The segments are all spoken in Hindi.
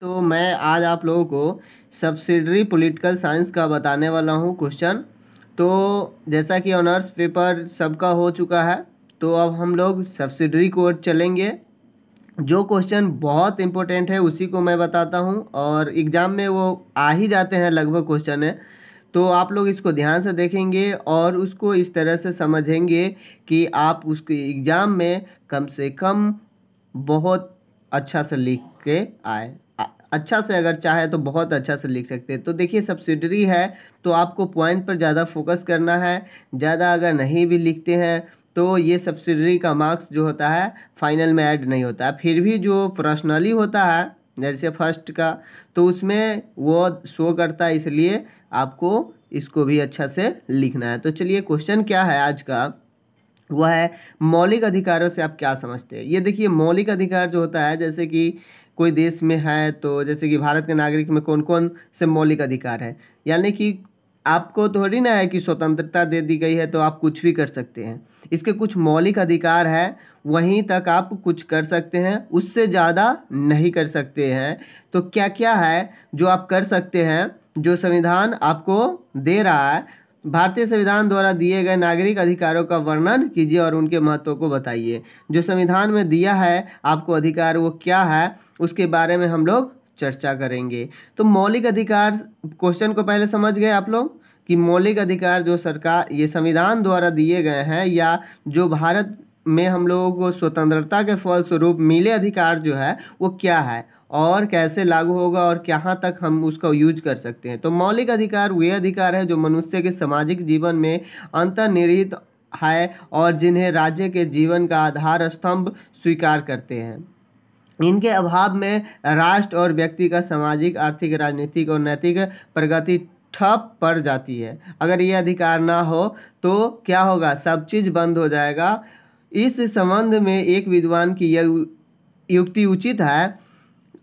तो मैं आज आप लोगों को सब्सिडरी पॉलिटिकल साइंस का बताने वाला हूँ क्वेश्चन। तो जैसा कि ऑनर्स पेपर सबका हो चुका है, तो अब हम लोग सब्सिडरी को ओर चलेंगे। जो क्वेश्चन बहुत इंपॉर्टेंट है उसी को मैं बताता हूँ, और एग्ज़ाम में वो आ ही जाते हैं लगभग क्वेश्चन है। तो आप लोग इसको ध्यान से देखेंगे और उसको इस तरह से समझेंगे कि आप उसके एग्ज़ाम में कम से कम बहुत अच्छा से लिख के आए। अच्छा से अगर चाहे तो बहुत अच्छा से लिख सकते हैं। तो देखिए, सब्सिडरी है तो आपको पॉइंट पर ज़्यादा फोकस करना है। ज़्यादा अगर नहीं भी लिखते हैं तो ये सब्सिडरी का मार्क्स जो होता है फाइनल में ऐड नहीं होता है। फिर भी जो पर्सनली होता है जैसे फर्स्ट का, तो उसमें वो शो करता है, इसलिए आपको इसको भी अच्छा से लिखना है। तो चलिए, क्वेश्चन क्या है आज का, वह है मौलिक अधिकारों से आप क्या समझते हैं। ये देखिए, मौलिक अधिकार जो होता है, जैसे कि कोई देश में है तो जैसे कि भारत के नागरिक में कौन कौन से मौलिक अधिकार है, यानी कि आपको थोड़ी ना है कि स्वतंत्रता दे दी गई है तो आप कुछ भी कर सकते हैं। इसके कुछ मौलिक अधिकार है, वहीं तक आप कुछ कर सकते हैं, उससे ज़्यादा नहीं कर सकते हैं। तो क्या क्या है जो आप कर सकते हैं, जो संविधान आपको दे रहा है। भारतीय संविधान द्वारा दिए गए नागरिक अधिकारों का वर्णन कीजिए और उनके महत्व को बताइए। जो संविधान में दिया है आपको अधिकार, वो क्या है, उसके बारे में हम लोग चर्चा करेंगे। तो मौलिक अधिकार, क्वेश्चन को पहले समझ गए आप लोग कि मौलिक अधिकार जो सरकार ये संविधान द्वारा दिए गए हैं, या जो भारत में हम लोगों को स्वतंत्रता के फलस्वरूप मिले अधिकार जो है वो क्या है और कैसे लागू होगा और कहाँ तक हम उसका यूज कर सकते हैं। तो मौलिक अधिकार वे अधिकार है जो मनुष्य के सामाजिक जीवन में अंतर्निहित है और जिन्हें राज्य के जीवन का आधार स्तंभ स्वीकार करते हैं। इनके अभाव में राष्ट्र और व्यक्ति का सामाजिक, आर्थिक, राजनीतिक और नैतिक प्रगति ठप पड़ जाती है। अगर ये अधिकार ना हो तो क्या होगा, सब चीज़ बंद हो जाएगा। इस संबंध में एक विद्वान की यह युक्ति उचित है।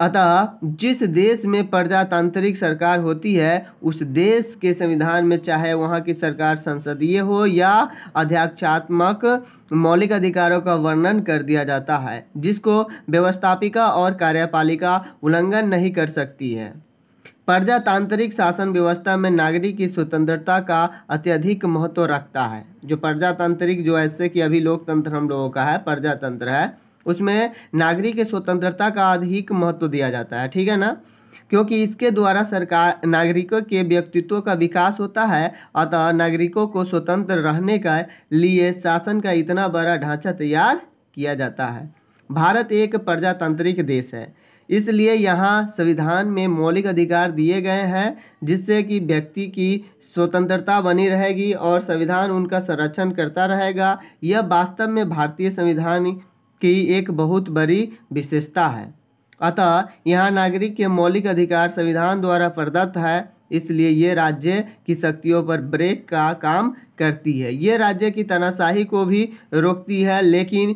अतः जिस देश में प्रजातांत्रिक सरकार होती है उस देश के संविधान में, चाहे वहाँ की सरकार संसदीय हो या अध्यक्षात्मक, मौलिक अधिकारों का वर्णन कर दिया जाता है जिसको व्यवस्थापिका और कार्यपालिका उल्लंघन नहीं कर सकती है। प्रजातांत्रिक शासन व्यवस्था में नागरिक की स्वतंत्रता का अत्यधिक महत्व रखता है। जो प्रजातांत्रिक, जो ऐसे कि अभी लोकतंत्र हम लोगों का है, प्रजातंत्र है, उसमें नागरिक की स्वतंत्रता का अधिक महत्व दिया जाता है, ठीक है ना, क्योंकि इसके द्वारा सरकार नागरिकों के व्यक्तित्व का विकास होता है। अतः नागरिकों को स्वतंत्र रहने के लिए शासन का इतना बड़ा ढांचा तैयार किया जाता है। भारत एक प्रजातांत्रिक देश है, इसलिए यहाँ संविधान में मौलिक अधिकार दिए गए हैं जिससे कि व्यक्ति की स्वतंत्रता बनी रहेगी और संविधान उनका संरक्षण करता रहेगा। यह वास्तव में भारतीय संविधान की एक बहुत बड़ी विशेषता है। अतः यहाँ नागरिक के मौलिक अधिकार संविधान द्वारा प्रदत्त है, इसलिए ये राज्य की शक्तियों पर ब्रेक का काम करती है। ये राज्य की तानाशाही को भी रोकती है, लेकिन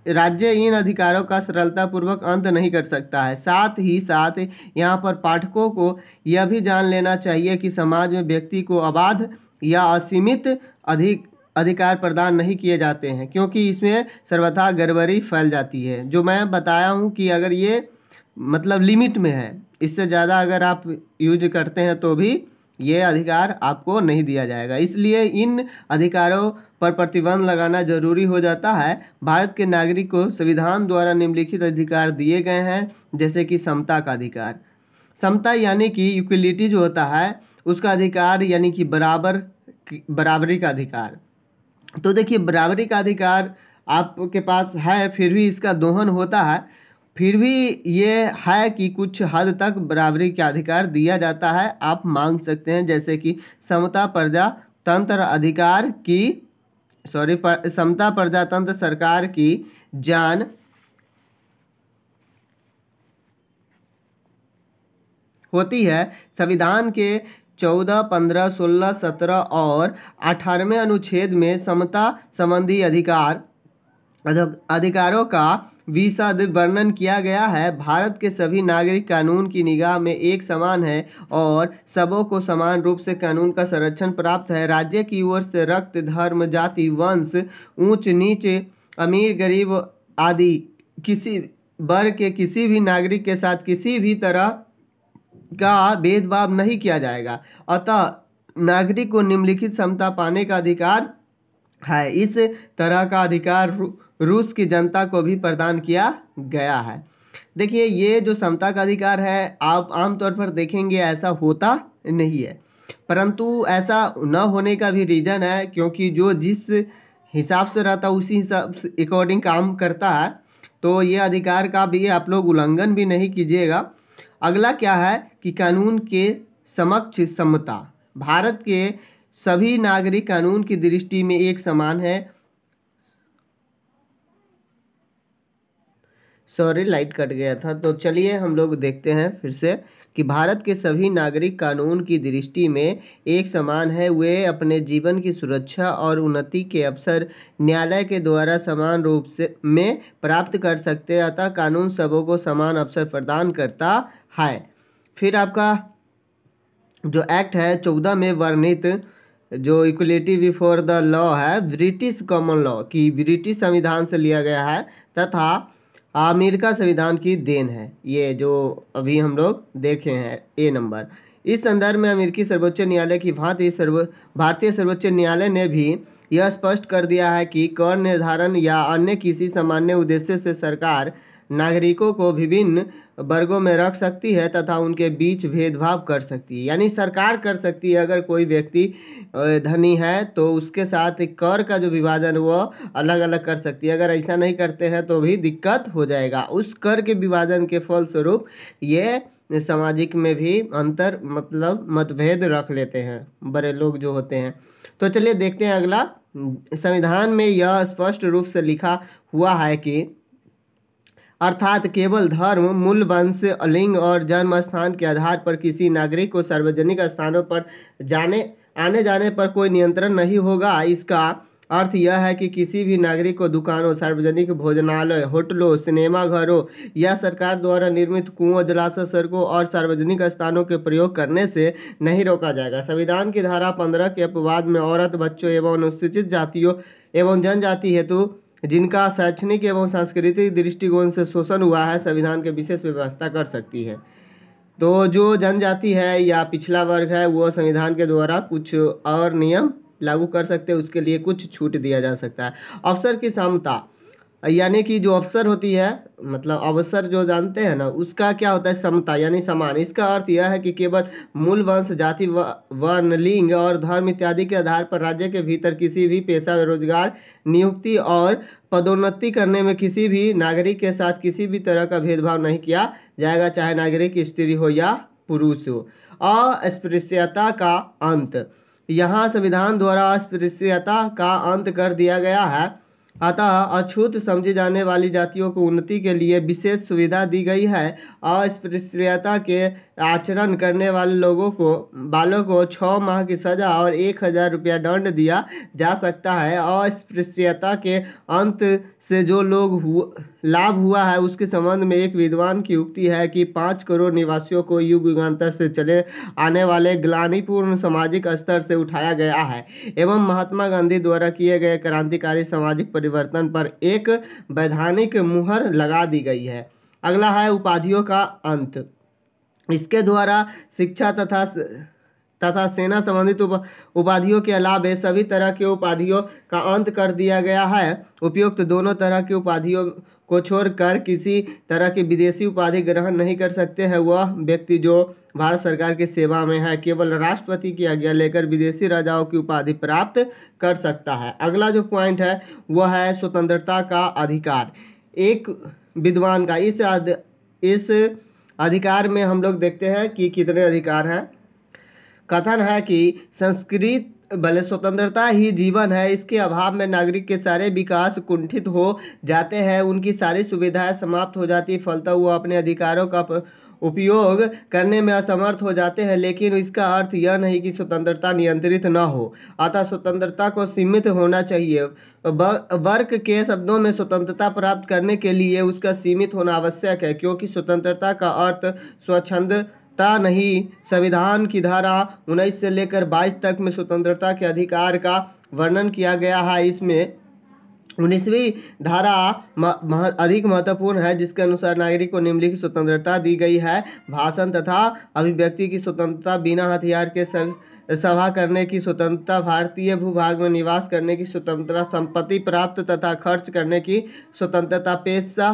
राज्य इन अधिकारों का सरलतापूर्वक अंत नहीं कर सकता है। साथ ही साथ यहाँ पर पाठकों को यह भी जान लेना चाहिए कि समाज में व्यक्ति को अबाध या असीमित अधिकार प्रदान नहीं किए जाते हैं, क्योंकि इसमें सर्वथा गड़बड़ी फैल जाती है। जो मैं बताया हूँ कि अगर ये मतलब लिमिट में है, इससे ज़्यादा अगर आप यूज करते हैं तो भी ये अधिकार आपको नहीं दिया जाएगा। इसलिए इन अधिकारों पर प्रतिबंध लगाना जरूरी हो जाता है। भारत के नागरिक को संविधान द्वारा निम्नलिखित अधिकार दिए गए हैं, जैसे कि समता का अधिकार। समता यानी कि इक्वलिटी जो होता है उसका अधिकार, यानी कि बराबरी का अधिकार। तो देखिए, बराबरी का अधिकार आपके पास है, फिर भी इसका दोहन होता है। फिर भी ये है कि कुछ हद तक बराबरी का अधिकार दिया जाता है, आप मांग सकते हैं, जैसे कि समता प्रजातंत्र सरकार की जान होती है। संविधान के 14, 15, 16, 17 और 18वें अनुच्छेद में समता संबंधी अधिकारों का विशद वर्णन किया गया है। भारत के सभी नागरिक कानून की निगाह में एक समान है और सबों को समान रूप से कानून का संरक्षण प्राप्त है। राज्य की ओर से रक्त, धर्म, जाति, वंश, ऊंच नीच, अमीर गरीब आदि किसी वर्ग के किसी भी नागरिक के साथ किसी भी तरह का भेदभाव नहीं किया जाएगा। अतः नागरिक को निम्नलिखित समता पाने का अधिकार है। इस तरह का अधिकार रूस की जनता को भी प्रदान किया गया है। देखिए, ये जो समता का अधिकार है, आप आमतौर पर देखेंगे ऐसा होता नहीं है, परंतु ऐसा न होने का भी रीज़न है, क्योंकि जो जिस हिसाब से रहता है उसी हिसाब से अकॉर्डिंग काम करता है। तो ये अधिकार का भी आप लोग उल्लंघन भी नहीं कीजिएगा। अगला क्या है कि कानून के समक्ष समता। भारत के सभी नागरिक कानून की दृष्टि में एक समान है। सॉरी, लाइट कट गया था। तो चलिए हम लोग देखते हैं फिर से कि भारत के सभी नागरिक कानून की दृष्टि में एक समान है। वे अपने जीवन की सुरक्षा और उन्नति के अवसर न्यायालय के द्वारा समान रूप से में प्राप्त कर सकते हैं। अतः कानून सबों को समान अवसर प्रदान करता है। फिर आपका जो एक्ट है 14 में वर्णित जो इक्वलिटी बिफोर द लॉ है, ब्रिटिश कॉमन लॉ की ब्रिटिश संविधान से लिया गया है तथा अमेरिका संविधान की देन है। ये जो अभी हम लोग देखे हैं ए नंबर। इस संदर्भ में अमेरिकी सर्वोच्च न्यायालय की भांति भारतीय सर्वोच्च न्यायालय ने भी यह स्पष्ट कर दिया है कि कर निर्धारण या अन्य किसी सामान्य उद्देश्य से सरकार नागरिकों को विभिन्न वर्गों में रख सकती है तथा उनके बीच भेदभाव कर सकती है। यानी सरकार कर सकती है, अगर कोई व्यक्ति धनी है तो उसके साथ कर का जो विभाजन वो अलग अलग कर सकती है। अगर ऐसा नहीं करते हैं तो भी दिक्कत हो जाएगा। उस कर के विभाजन के फलस्वरूप ये सामाजिक में भी अंतर मतलब मतभेद रख लेते हैं बड़े लोग जो होते हैं। तो चलिए देखते हैं अगला। संविधान में यह स्पष्ट रूप से लिखा हुआ है कि अर्थात केवल धर्म, मूल, वंश, लिंग और जन्म स्थान के आधार पर किसी नागरिक को सार्वजनिक स्थानों पर आने जाने पर कोई नियंत्रण नहीं होगा। इसका अर्थ यह है कि किसी भी नागरिक को दुकानों, सार्वजनिक भोजनालय, होटलों, सिनेमाघरों या सरकार द्वारा निर्मित कुओं, जलाशय, सड़कों और सार्वजनिक स्थानों के प्रयोग करने से नहीं रोका जाएगा। संविधान की धारा 15 के अपवाद में औरत, बच्चों एवं अनुसूचित जातियों एवं जनजाति हेतु जिनका शैक्षणिक एवं सांस्कृतिक दृष्टिकोण से शोषण हुआ है, संविधान के विशेष व्यवस्था कर सकती है। तो जो जनजाति है या पिछड़ा वर्ग है वो संविधान के द्वारा कुछ और नियम लागू कर सकते हैं, उसके लिए कुछ छूट दिया जा सकता है। अवसर की समता, यानी कि जो अवसर होती है मतलब अवसर जो जानते हैं ना, उसका क्या होता है समता यानी समान। इसका अर्थ यह है कि केवल मूल, वंश, जाति, वर्ण, लिंग और धर्म इत्यादि के आधार पर राज्य के भीतर किसी भी पेशा, रोजगार, नियुक्ति और पदोन्नति करने में किसी भी नागरिक के साथ किसी भी तरह का भेदभाव नहीं किया जाएगा, चाहे नागरिक स्त्री हो या पुरुष हो। अस्पृश्यता का अंत, यहाँ संविधान द्वारा अस्पृश्यता का अंत कर दिया गया है। अतः अछूत समझी जाने वाली जातियों को उन्नति के लिए विशेष सुविधा दी गई है। अस्पृश्यता के आचरण करने वाले लोगों को 6 माह की सजा और 1000 रुपया दंड दिया जा सकता है। अस्पृश्यता के अंत से जो लाभ हुआ है उसके संबंध में एक विद्वान की उक्ति है कि 5 करोड़ निवासियों को युग युगांतर से चले आने वाले ग्लानिपूर्ण सामाजिक स्तर से उठाया गया है एवं महात्मा गांधी द्वारा किए गए क्रांतिकारी सामाजिक परिवर्तन पर एक वैधानिक मुहर लगा दी गई है। अगला है उपाधियों का अंत। इसके द्वारा शिक्षा तथा सेना संबंधित उपाधियों के अलावा सभी तरह के उपाधियों का अंत कर दिया गया है। उपयुक्त दोनों तरह की उपाधियों को छोड़कर किसी तरह की विदेशी उपाधि ग्रहण नहीं कर सकते हैं वह व्यक्ति जो भारत सरकार की सेवा में है। केवल राष्ट्रपति की आज्ञा लेकर विदेशी राजाओं की उपाधि प्राप्त कर सकता है। अगला जो पॉइंट है वह है स्वतंत्रता का अधिकार। एक विद्वान का इस अधिकार में हम लोग देखते हैं कि कितने अधिकार हैं। कथन है कि संस्कृत भले स्वतंत्रता ही जीवन है, इसके अभाव में नागरिक के सारे विकास कुंठित हो जाते हैं, उनकी सारी सुविधाएं समाप्त हो जाती है, फलतः वो अपने अधिकारों का उपयोग करने में असमर्थ हो जाते हैं। लेकिन इसका अर्थ यह नहीं कि स्वतंत्रता नियंत्रित न हो, अतः स्वतंत्रता को सीमित होना चाहिए। वर्ग के शब्दों में स्वतंत्रता प्राप्त करने के लिए उसका सीमित होना आवश्यक है, क्योंकि स्वतंत्रता का अर्थ स्वच्छंदता नहीं। संविधान की धारा 19 से लेकर 22 तक में स्वतंत्रता के अधिकार का वर्णन किया गया है। इसमें 19वीं धारा अधिक महत्वपूर्ण है, जिसके अनुसार नागरिक को निम्नलिखित स्वतंत्रता दी गई है: भाषण तथा अभिव्यक्ति की स्वतंत्रता, बिना हथियार के सभा करने की स्वतंत्रता, भारतीय भूभाग में निवास करने की स्वतंत्रता, संपत्ति प्राप्त तथा खर्च करने की स्वतंत्रता, पेशा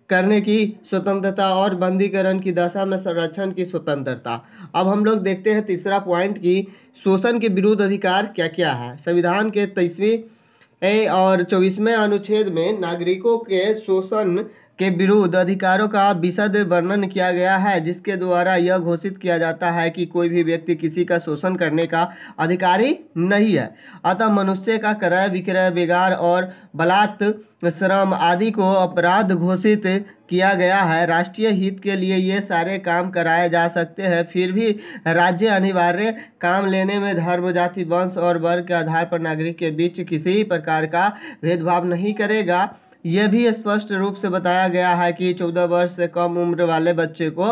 करने की स्वतंत्रता और बंदीकरण की दशा में संरक्षण की स्वतंत्रता। अब हम लोग देखते हैं तीसरा पॉइंट की शोषण के विरुद्ध अधिकार क्या क्या है। संविधान के 23वें और 24वें अनुच्छेद में नागरिकों के शोषण के विरुद्ध अधिकारों का विशद वर्णन किया गया है, जिसके द्वारा यह घोषित किया जाता है कि कोई भी व्यक्ति किसी का शोषण करने का अधिकारी नहीं है। अतः मनुष्य का क्रय विक्रय, बिगाड़ और बलात् श्रम आदि को अपराध घोषित किया गया है। राष्ट्रीय हित के लिए ये सारे काम कराए जा सकते हैं, फिर भी राज्य अनिवार्य काम लेने में धर्म, जाति, वंश और वर्ग के आधार पर नागरिक के बीच किसी प्रकार का भेदभाव नहीं करेगा। यह भी स्पष्ट रूप से बताया गया है कि 14 वर्ष से कम उम्र वाले बच्चे को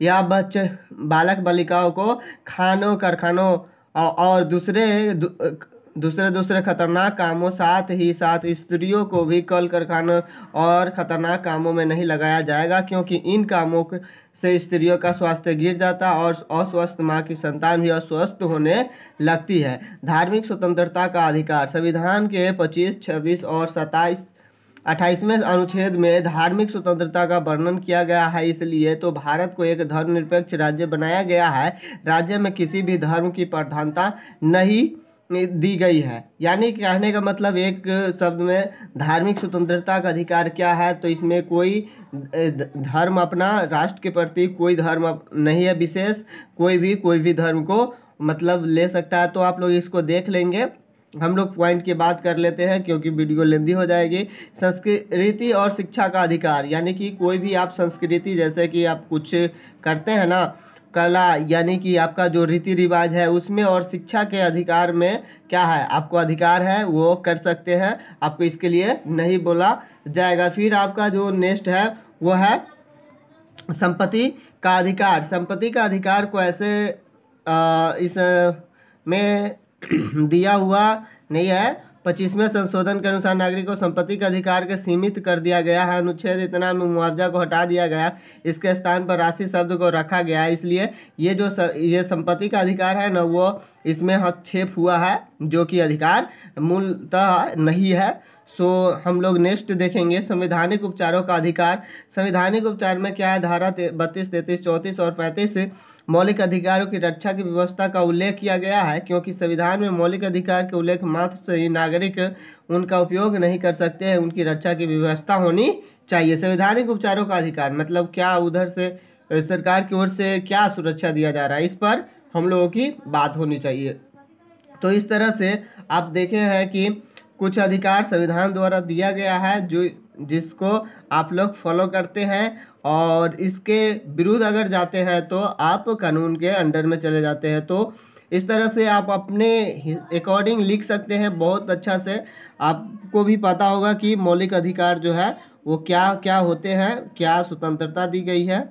या बालक बालिकाओं को खानों, कारखानों और दूसरे खतरनाक कामों, साथ ही साथ स्त्रियों को भी कल कारखानों और खतरनाक कामों में नहीं लगाया जाएगा, क्योंकि इन कामों से स्त्रियों का स्वास्थ्य गिर जाता और अस्वस्थ माँ की संतान भी अस्वस्थ होने लगती है। धार्मिक स्वतंत्रता का अधिकार। संविधान के 25, 26 और 28वें अनुच्छेद में धार्मिक स्वतंत्रता का वर्णन किया गया है। इसलिए तो भारत को एक धर्मनिरपेक्ष राज्य बनाया गया है। राज्य में किसी भी धर्म की प्रधानता नहीं दी गई है। यानी कहने का मतलब एक शब्द में धार्मिक स्वतंत्रता का अधिकार क्या है, तो इसमें कोई धर्म, अपना राष्ट्र के प्रति कोई धर्म नहीं है विशेष, कोई भी धर्म को मतलब ले सकता है। तो आप लोग इसको देख लेंगे। हम लोग पॉइंट की बात कर लेते हैं क्योंकि वीडियो लेंदी हो जाएगी। संस्कृति और शिक्षा का अधिकार, यानी कि कोई भी आप संस्कृति, जैसे कि आप कुछ करते हैं ना, कला, यानी कि आपका जो रीति रिवाज है उसमें, और शिक्षा के अधिकार में क्या है, आपको अधिकार है वो कर सकते हैं, आपको इसके लिए नहीं बोला जाएगा। फिर आपका जो नेक्स्ट है वो है संपत्ति का अधिकार। संपत्ति का अधिकार को ऐसे इस में दिया हुआ नहीं है। 25वें संशोधन के अनुसार नागरिक को संपत्ति के अधिकार के सीमित कर दिया गया है। अनुच्छेद इतना में मुआवजा को हटा दिया गया, इसके स्थान पर राशि शब्द को रखा गया है। इसलिए ये संपत्ति का अधिकार है ना, वो इसमें हस्तक्षेप हुआ है, जो कि अधिकार मूलतः नहीं है। सो हम लोग नेक्स्ट देखेंगे संवैधानिक उपचारों का अधिकार। संवैधानिक उपचार में क्या है, धारा 32, 33, 34 और 35 मौलिक अधिकारों की रक्षा की व्यवस्था का उल्लेख किया गया है, क्योंकि संविधान में मौलिक अधिकार के उल्लेख मात्र से ही नागरिक उनका उपयोग नहीं कर सकते हैं, उनकी रक्षा की व्यवस्था होनी चाहिए। संवैधानिक उपचारों का अधिकार मतलब क्या, उधर से सरकार की ओर से क्या सुरक्षा दिया जा रहा है, इस पर हम लोगों की बात होनी चाहिए। तो इस तरह से आप देखे हैं कि कुछ अधिकार संविधान द्वारा दिया गया है, जिसको आप लोग फॉलो करते हैं, और इसके विरुद्ध अगर जाते हैं तो आप कानून के अंडर में चले जाते हैं। तो इस तरह से आप अपने अकॉर्डिंग लिख सकते हैं बहुत अच्छा से। आपको भी पता होगा कि मौलिक अधिकार जो है वो क्या क्या होते हैं, क्या स्वतंत्रता दी गई है।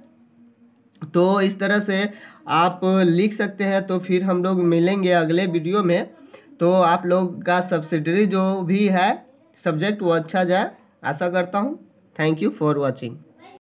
तो इस तरह से आप लिख सकते हैं। तो फिर हम लोग मिलेंगे अगले वीडियो में। तो आप लोग का सब्सिडरी जो भी है सब्जेक्ट वो अच्छा जाए, आशा करता हूँ। Thank you for watching.